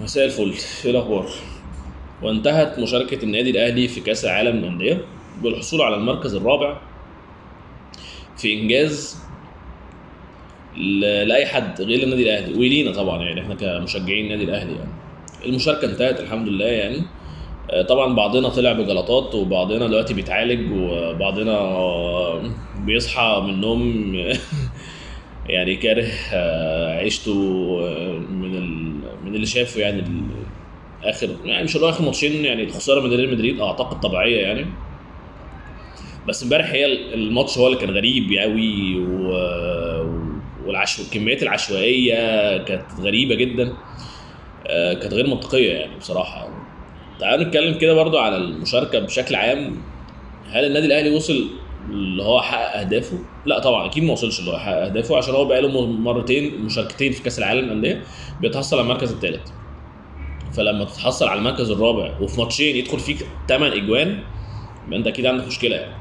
مساء الفل، ايه الاخبار؟ وانتهت مشاركة النادي الاهلي في كاس العالم للاندية بالحصول على المركز الرابع في انجاز لاي حد غير النادي الاهلي ولينا طبعا، يعني احنا كمشجعين النادي الاهلي. يعني المشاركة انتهت الحمد لله يعني. طبعا بعضنا طلع بجلطات وبعضنا دلوقتي بيتعالج وبعضنا بيصحى من النوم يعني كاره عيشته من اللي شافه يعني اخر، يعني مش هو اخر ماتشين، يعني الخساره من ريال مدريد اعتقد طبيعيه يعني. بس امبارح هي الماتش هو اللي كان غريب قوي كميات العشوائيه كانت غريبه جدا. كانت غير منطقيه يعني بصراحه. تعالوا نتكلم كده برضو على المشاركه بشكل عام. هل النادي الاهلي وصل اللي هو حقق اهدافه؟ لا طبعا اكيد ما وصلش اللي هو حقق اهدافه، عشان هو بقى له مرتين مشاركتين في كاس العالم للانديه بيتحصل على المركز الثالث. فلما تتحصل على المركز الرابع وفي ماتشين يدخل فيك 8 اجوان، يبقى انت اكيد عندك مشكله يعني.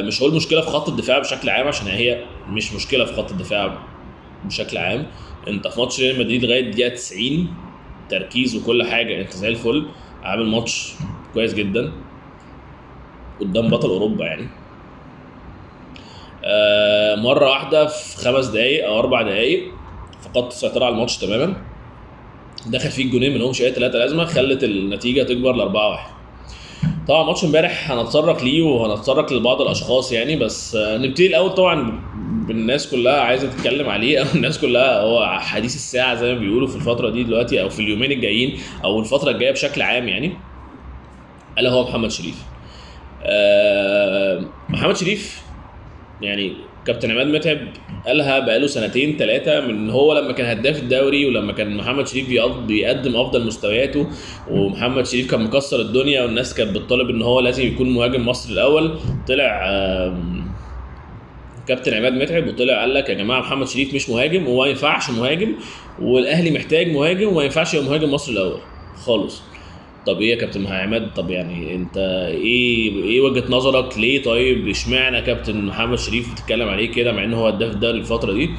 مش هقول مشكله في خط الدفاع بشكل عام، عشان هي مش مشكله في خط الدفاع بشكل عام. انت في ماتش ريال مدريد لغايه دقيقه 90 تركيز وكل حاجه، انت زي الفل، عامل ماتش كويس جدا قدام بطل اوروبا يعني. مره واحده في 5 دقائق او 4 دقائق فقدت السيطره على الماتش تماما، دخل فيك جونين منهم شويه 3 لازمه خلت النتيجه تكبر ل 4-1. طبعا ماتش امبارح هنتطرق ليه وهنتطرق لبعض الاشخاص يعني، بس نبتدي الاول طبعا بالناس كلها عايزه تتكلم عليه او الناس كلها هو حديث الساعه زي ما بيقولوا في الفتره دي دلوقتي او في اليومين الجايين او الفتره الجايه بشكل عام يعني، الا هو محمد شريف. محمد شريف يعني كابتن عماد متعب قالها بقاله 2-3 من هو لما كان هداف الدوري ولما كان محمد شريف بيقدم افضل مستوياته، ومحمد شريف كان مكسر الدنيا والناس كانت بتطالب ان هو لازم يكون مهاجم مصر الاول. طلع كابتن عماد متعب وطلع قال لك يا جماعه محمد شريف مش مهاجم وما ينفعش مهاجم، والاهلي محتاج مهاجم وما ينفعش يبقى مهاجم مصر الاول خالص. طب ايه يا كابتن عماد؟ طب يعني انت ايه وجهة نظرك ليه؟ طيب اشمعنى كابتن محمد شريف بتتكلم عليه كده مع انه هو هداف الدوري الفتره دي؟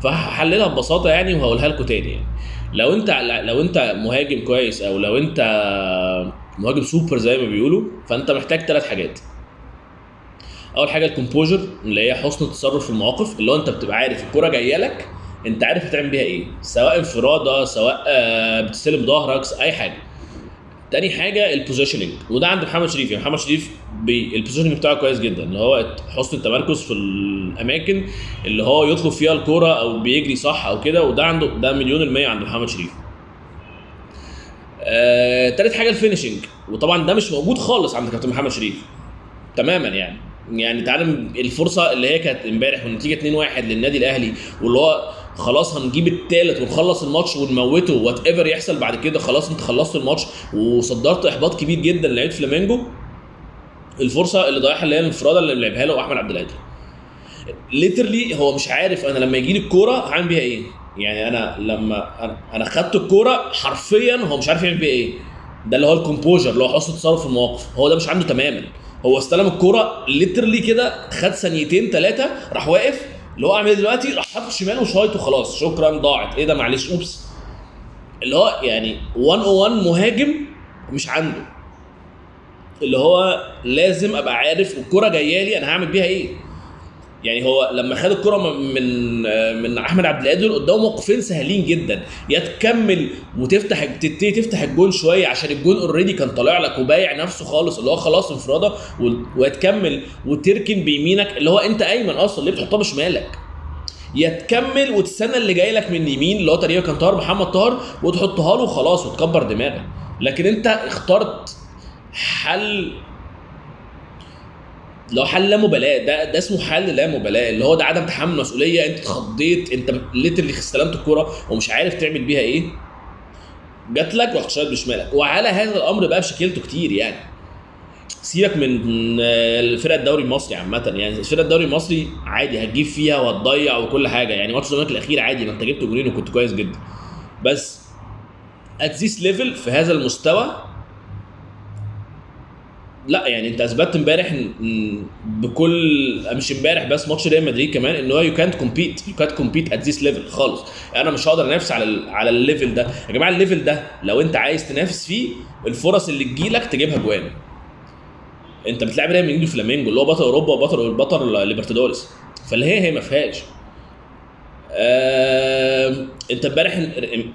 فهحللها ببساطه يعني وهقولها لكم تاني يعني. لو انت مهاجم كويس او لو انت مهاجم سوبر زي ما بيقولوا، فانت محتاج 3 حاجات. اول حاجه الكومبوجر، اللي هي حسن التصرف في المواقف، اللي هو انت بتبقى عارف الكرة جايه لك، انت عارف هتعمل بيها ايه، سواء انفراده سواء بتستلم ظهرك اي حاجه. تاني حاجه البوزيشننج، وده عند محمد شريف. يعني محمد شريف البوزيشننج بتاعه كويس جدا، اللي هو حسن التمركز في الاماكن اللي هو يطلب فيها الكوره او بيجري صح او كده، وده عنده ده 100% عند محمد شريف. تالت حاجه الفينشنج، وطبعا ده مش موجود خالص عند كابتن محمد شريف تماما يعني تعالى الفرصه اللي هي كانت امبارح والنتيجه 2-1 للنادي الاهلي، واللي هو خلاص هنجيب الثالث ونخلص الماتش ونموته وات ايفر يحصل بعد كده، خلاص انت خلصت الماتش وصدرت احباط كبير جدا لعيبه فلامينجو. الفرصه اللي ضيعها اللي هي الانفراده اللي لعبها له احمد عبد القادر، ليترلي هو مش عارف انا لما يجي لي الكوره هعمل بيها ايه. يعني انا لما انا خدت الكوره حرفيا هو مش عارف يعمل بيها ايه. ده اللي هو الكومبوجر، اللي هو حسن التصرف في المواقف، هو ده مش عنده تماما. هو استلم الكوره ليترلي كده، خد 2-3 راح واقف، اللي هو عامل دلوقتي راح حاطط شمال وشايط وخلاص شكرا ضاعت، ايه ده معلش اوبس. اللي هو يعني 101 مهاجم مش عنده، اللي هو لازم ابقى عارف الكوره جايه لي انا هعمل بيها ايه. يعني هو لما خد الكرة من احمد عبد القادر قدامه موقفين سهلين جدا، يا تكمل تبتدي تفتح الجون شويه عشان الجون اوريدي كان طالع لك وبايع نفسه خالص، اللي هو خلاص انفراده، وتكمل وتركن بيمينك اللي هو انت ايمن اصلا اللي بتحطها بشمالك، يا تكمل وتستنى اللي جاي لك من اليمين اللي هو تقريبا كان طاهر محمد طاهر وتحطها له خلاص وتكبر دماغك. لكن انت اخترت حل، لو حل لا مبالاه، ده اسمه حل لا مبالاه، اللي هو ده عدم تحمل مسؤوليه. انت اتخضيت، انت ليترلي استلمت الكوره ومش عارف تعمل بيها ايه، جات لك ورحت شايط بشمالك. وعلى هذا الامر بقى بشكلته كتير يعني. سيبك من الفرق الدوري المصري عامه، يعني الفرق الدوري المصري عادي هتجيب فيها وهتضيع وكل حاجه، يعني ماتش الزمالك الاخير عادي ما انت جبت جولين وكنت كويس جدا، بس ات ذيس ليفل في هذا المستوى لا يعني انت اثبتت امبارح بكل، مش امبارح بس، ماتش ريال مدريد كمان، ان هو يو كانت كومبيت ات ذيس ليفل خالص. انا مش هقدر انافس على الليفل ده يا جماعه. الليفل ده لو انت عايز تنافس فيه، الفرص اللي تجيلك تجيبها جوان. انت بتلعب ريال مدريد وفلامينجو اللي هو بطل اوروبا وبطل ليبرتادوريس، فاللي هي ما فيهاش. انت امبارح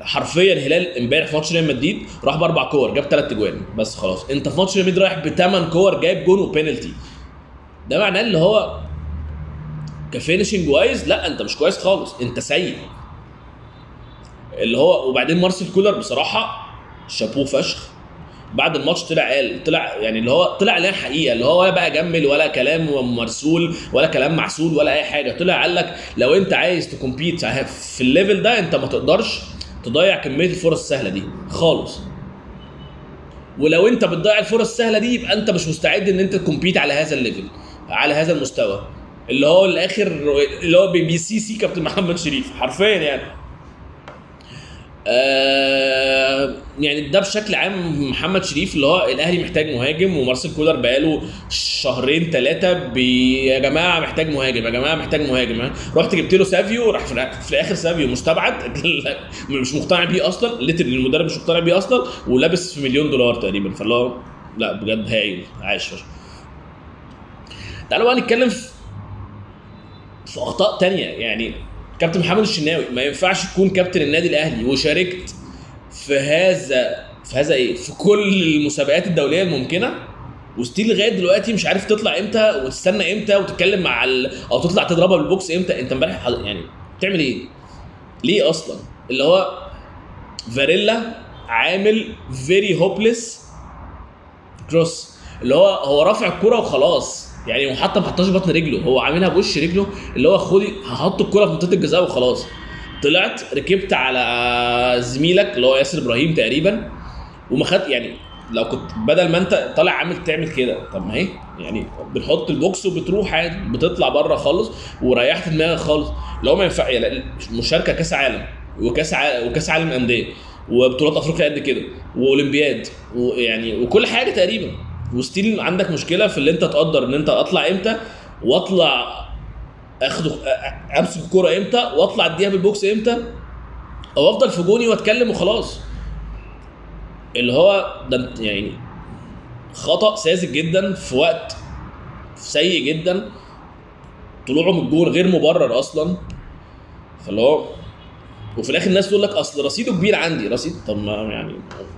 حرفيا الهلال امبارح في ماتش ريال مدريد راح ب4 كور جاب 3 اجوان بس خلاص. انت في ماتش ريال مدريد رايح ب8 كور جايب جون وبينالتي. ده معناه اللي هو كفينيشنج وايز لا انت مش كويس خالص، انت سيء. اللي هو وبعدين مارسيل كولر بصراحه شابوه فشخ. بعد الماتش طلع يعني اللي هو طلع عليها حقيقه، اللي هو ولا بقى جمل ولا كلام مرسول ولا كلام معسول ولا اي حاجه. طلع قال لك لو انت عايز تكمبيت في الليفل ده انت ما تقدرش تضيع كميه الفرص السهله دي خالص. ولو انت بتضيع الفرص السهله دي يبقى انت مش مستعد ان انت تكمبيت على هذا الليفل، على هذا المستوى اللي هو الاخر اللي هو بي سي كابتن محمد شريف حرفيا يعني. يعني ده بشكل عام محمد شريف اللي هو الاهلي محتاج مهاجم، ومارسيل كولر بقاله شهرين 3 يا جماعه محتاج مهاجم، يا جماعه محتاج مهاجم. رحت جبت له سافيو، راح في الاخر سافيو مستبعد مش مقتنع بيه اصلا، المدرب مش مقتنع بيه اصلا، ولابس في $1,000,000 تقريبا. فاللي هو لا بجد هايل عايش فشخ. تعالوا بقى نتكلم في اخطاء تانية. يعني كابتن محمد الشناوي ما ينفعش تكون كابتن النادي الاهلي وشاركت في هذا ايه، في كل المسابقات الدوليه الممكنه، وستيل لغايه دلوقتي مش عارف تطلع امتى وتستنى امتى وتتكلم مع او تطلع تضربها بالبوكس امتى. انت امبارح يعني بتعمل ايه؟ ليه اصلا؟ اللي هو فاريلا عامل فيري هوبلس كروس، اللي هو رافع الكرة وخلاص يعني، وحتى ما حطاش بطن رجله، هو عاملها بوش رجله، اللي هو خدي هحط الكرة في منطقة الجزاء وخلاص. طلعت ركبت على زميلك اللي هو ياسر ابراهيم تقريبا وما خد. يعني لو كنت بدل ما انت طالع عامل تعمل كده، طب ما هي يعني بنحط البوكس وبتروح عادي، بتطلع بره خالص وريحت دماغك خالص. لو ما ينفع يعني مشاركه كاس عالم وكاس عالم انديه وبطولات افريقيا قد كده واولمبياد ويعني وكل حاجه تقريبا، وستيل عندك مشكله في اللي انت تقدر ان انت اطلع امتى واطلع امسك الكوره امتى واطلع اديها بالبوكس امتى، او افضل في جوني واتكلم وخلاص. اللي هو ده يعني خطأ ساذج جدا في وقت سيء جدا، طلوعه من الجون غير مبرر اصلا. فاللي هو وفي الاخر الناس تقول لك اصل رصيده كبير عندي رصيد. طب ما يعني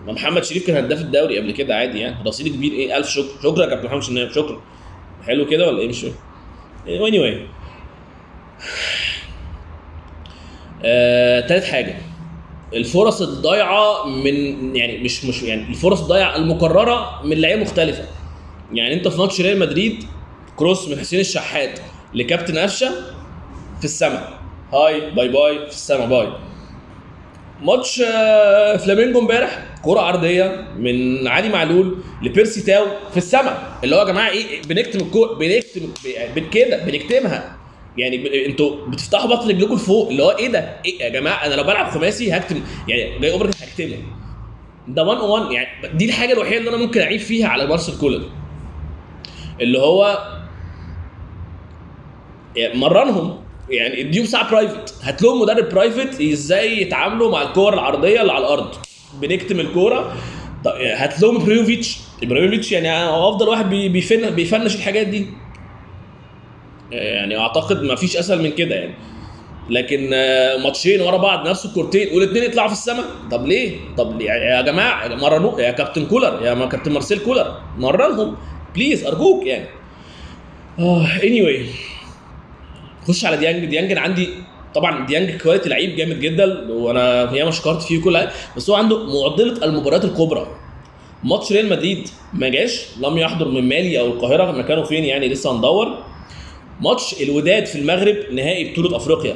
ما محمد شريف كان هداف الدوري قبل كده عادي يعني، رصيده كبير ايه؟ الف شكرا يا كابتن محمد شريف، شكرا. حلو كده ولا ايه؟ مش فاهم. anyway تالت حاجه الفرص الضايعه من يعني مش يعني الفرص الضايعه المكرره من لعيبه مختلفه. يعني انت في ماتش ريال مدريد كروس من حسين الشحات لكابتن قفشه في السماء، هاي باي باي في السماء باي. ماتش فلامينجو امبارح كرة عرضيه من علي معلول لبيرسي تاو في السماء. اللي هو يا جماعه ايه؟ بنكتم الكوره كده بنكتمها يعني. انتوا بتفتحوا بطن رجلكم لفوق، اللي هو ايه ده؟ ايه يا جماعه؟ انا لو بلعب خماسي هكتم يعني، جاي اوفر هكتمه. ده 1 1 يعني. دي الحاجه الوحيده اللي انا ممكن اعيب فيها على مارسيل كولر، اللي هو يعني مرنهم يعني، اديهم ساعه برايفت، هات لهم مدرب برايفت ازاي يتعاملوا مع الكور العرضيه اللي على الارض، بنكتم الكوره. طب هات لهم ابراهيموفيتش يعني افضل واحد بيفنش الحاجات دي يعني. اعتقد ما فيش اسهل من كده يعني. لكن ماتشين ورا بعض نفس الكورتين والاثنين يطلعوا في السماء. طب ليه؟ يا جماعه مرنوا يا كابتن كولر، يا كابتن مارسيل كولر، مرنهم بليز ارجوك يعني. anyway خش على ديانج عندي طبعا ديانج كواليتي لعيب جامد جدا، وانا هي مش شكرت فيه كل حاجه، بس هو عنده معضله المباريات الكبرى. ماتش ريال مدريد ما جاش، لم يحضر من مالي او القاهره، مكانه فين يعني لسه هندور. ماتش الوداد في المغرب نهائي بطوله افريقيا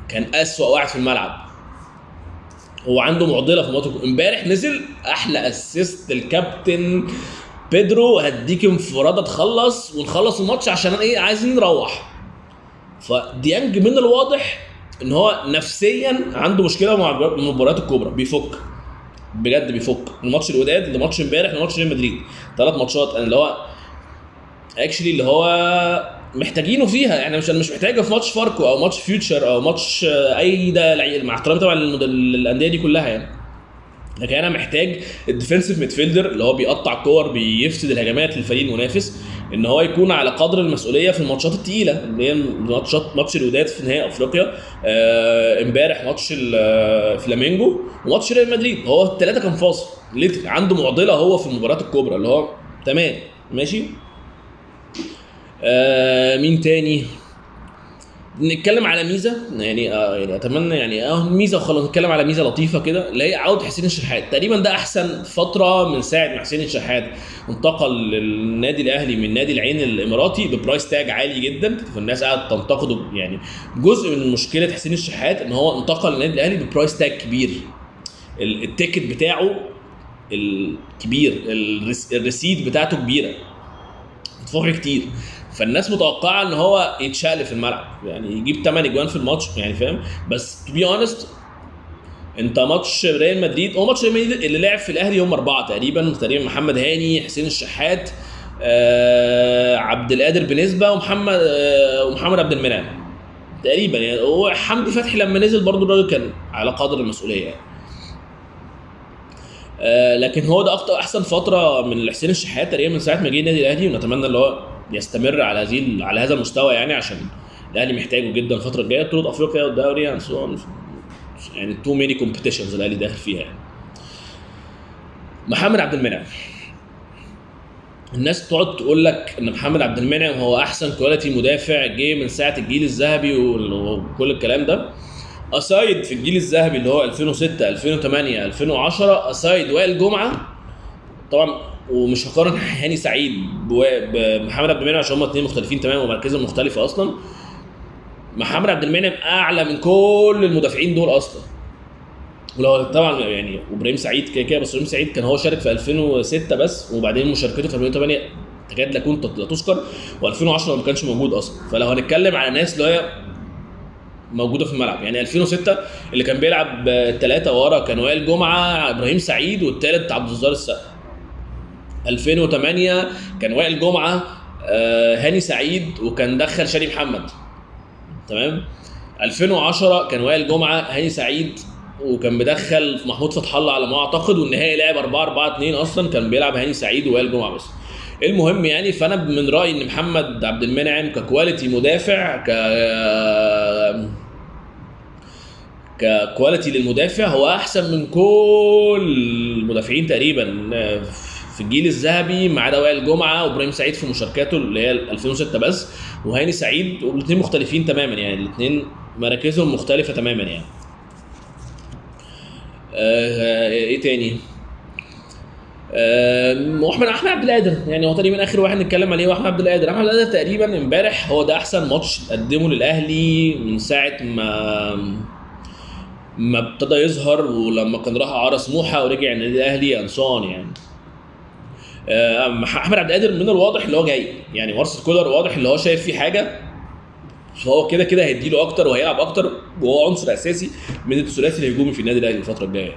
كان اسوأ واحد في الملعب. هو عنده معضله في ماتش امبارح، نزل احلى اسيست الكابتن بيدرو، هديك انفراده تخلص ونخلص الماتش عشان ايه؟ عايزين نروح. فديانج من الواضح ان هو نفسيا عنده مشكله مع المباريات الكبرى، بيفك بجد، بيفك من ماتش الوداد لماتش امبارح لماتش ريال مدريد. 3 ماتشات اللي هو اكشلي اللي هو محتاجينه فيها. يعني انا مش محتاجه في ماتش فاركو او ماتش فيوتشر او ماتش اي ده، مع احترامي طبعا للانديه دي كلها يعني. لكن انا محتاج الديفنسيف ميدفيلدر اللي هو بيقطع كور، بيفسد الهجمات للفريق المنافس، ان هو يكون على قدر المسؤوليه في الماتشات الثقيله اللي هي ماتش الوداد في نهائي افريقيا، امبارح ماتش الفلامينجو وماتش ريال مدريد. هو الثلاثه كان فاصل، عنده معضله هو في المباريات الكبرى اللي هو تمام ماشي. مين تاني نتكلم على ميزه يعني؟ يعني اتمنى يعني ميزه وخلاص. نتكلم على ميزه لطيفه كده اللي هي عوده حسين الشحات. تقريبا ده احسن فتره من ساعه ما حسين الشحات انتقل للنادي الاهلي من نادي العين الاماراتي ببرايس تاج عالي جدا. فالناس قاعده تنتقده يعني. جزء من مشكله حسين الشحات ان هو انتقل للنادي الاهلي ببرايس تاج كبير، التيكت بتاعه الكبير، الريسيد بتاعته كبيره، مدفوع كتير. فالناس متوقعه ان هو يتشال في الملعب، يعني يجيب 8 اجوان في الماتش يعني فاهم. بس تو بي اونست، انت ماتش ريال مدريد هو ماتش ريال مدريد اللي لعب في الاهلي يوم 4 تقريبا محمد هاني، حسين الشحات، عبد القادر بنسبه، ومحمد عبد المنعم تقريبا يعني. وحمدي فتحي لما نزل برضو الراجل كان على قدر المسؤوليه يعني. لكن هو ده احسن فتره من حسين الشحات تقريبا من ساعه ما جه النادي الاهلي، ونتمنى ان هو يستمر على هذا المستوى يعني، عشان الاهلي محتاجه جدا الفتره الجايه. بطوله افريقيا والدوري يعني تو ميني كومبيتيشنز الاهلي داخل فيها يعني. محمد عبد المنعم، الناس تقعد تقول لك ان محمد عبد المنعم هو احسن كواليتي مدافع جه من ساعه الجيل الذهبي وكل الكلام ده. اسايد في الجيل الذهبي اللي هو 2006 2008 2010، اسايد وائل جمعه طبعا، ومش هقارن هاني سعيد بمحمد عبد المنعم عشان هم اثنين مختلفين تماما ومركزهم مختلفه اصلا. محمد عبد المنعم اعلى من كل المدافعين دول اصلا. ولو طبعا يعني وابراهيم سعيد كده بس ابراهيم سعيد كان هو شارك في 2006 بس، وبعدين مشاركته في 2008 تكاد لا تذكر، و2010 ما كانش موجود اصلا. فلو هنتكلم على ناس اللي هي موجوده في الملعب يعني 2006 اللي كان بيلعب 3 ورا كان وائل جمعه، ابراهيم سعيد، والثالث عبد الجزار السقا. 2008 كان وائل جمعه، هاني سعيد، وكان دخل شادي محمد تمام. 2010 كان وائل جمعه، هاني سعيد، وكان مدخل محمود فتح الله على ما اعتقد، والنهائي لعب 4-4-2 اصلا كان بيلعب هاني سعيد ووائل جمعه بس. المهم يعني، فانا من رايي ان محمد عبد المنعم ككواليتي مدافع، ككواليتي للمدافع هو احسن من كل المدافعين تقريبا في الجيل الذهبي، ما عدا وائل جمعه وابراهيم سعيد في مشاركاته اللي هي 2006 بس، وهاني سعيد، والاثنين مختلفين تماما يعني، الاثنين مراكزهم مختلفه تماما يعني. ايه تاني؟ واحمد عبد القادر يعني هو تقريبا اخر واحد نتكلم عليه. واحمد عبد القادر تقريبا امبارح هو ده احسن ماتش قدمه للاهلي من ساعه ما ابتدى يظهر، ولما كان راح اعاره سموحه ورجع النادي الاهلي انصان يعني. احمد عبد القادر من الواضح اللي هو جاي يعني، مارسيل كولر واضح اللي هو شايف فيه حاجه، فهو كده هيديله اكتر وهيلعب اكتر، وهو عنصر اساسي من الثلاثي الهجومي في النادي الاهلي الفتره الجايه.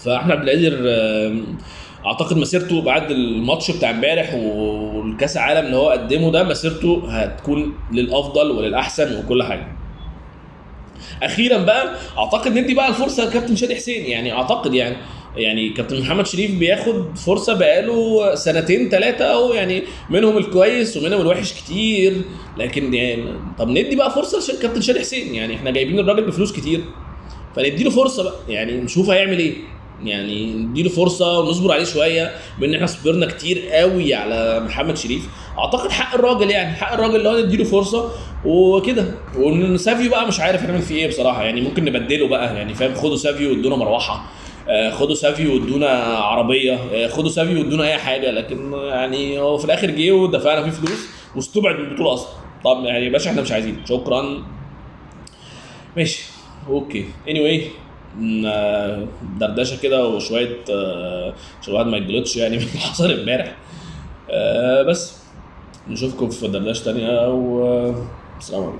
فاحمد عبد القادر اعتقد مسيرته بعد الماتش بتاع امبارح والكاس العالم اللي هو قدمه ده، مسيرته هتكون للافضل وللاحسن وكل حاجه. اخيرا بقى اعتقد ندي بقى الفرصه لكابتن شادي حسين يعني. اعتقد يعني كابتن محمد شريف بياخد فرصه بقاله 2-3 اهو يعني، منهم الكويس ومنهم الوحش كتير، لكن يعني طب ندي بقى فرصه لكابتن شادي حسين يعني. احنا جايبين الراجل بفلوس كتير، فنديله فرصه بقى يعني، نشوف هيعمل ايه يعني. نديله فرصه ونصبر عليه شويه، بان احنا صبرنا كتير قوي على محمد شريف. اعتقد حق الراجل يعني، حق الراجل اللي هو نديله فرصه وكده. وسافيو بقى مش عارف هنعمل فيه ايه بصراحه يعني، ممكن نبدله بقى يعني فاهم. خدوا سافيو وادونا مروحه، خدوا سافيو وادونا عربيه، خدوا سافيو وادونا اي حاجه، لكن يعني هو في الاخر جه ودفعنا فيه فلوس واستبعد من البطوله اصلا. طب يعني يا باشا احنا مش عايزين، شكرا ماشي اوكي. anyway دردشه كده وشويه عشان الواحد ما يتجلطش يعني من اللي حصل امبارح. بس نشوفكم في دردشه تانية، والسلام عليكم.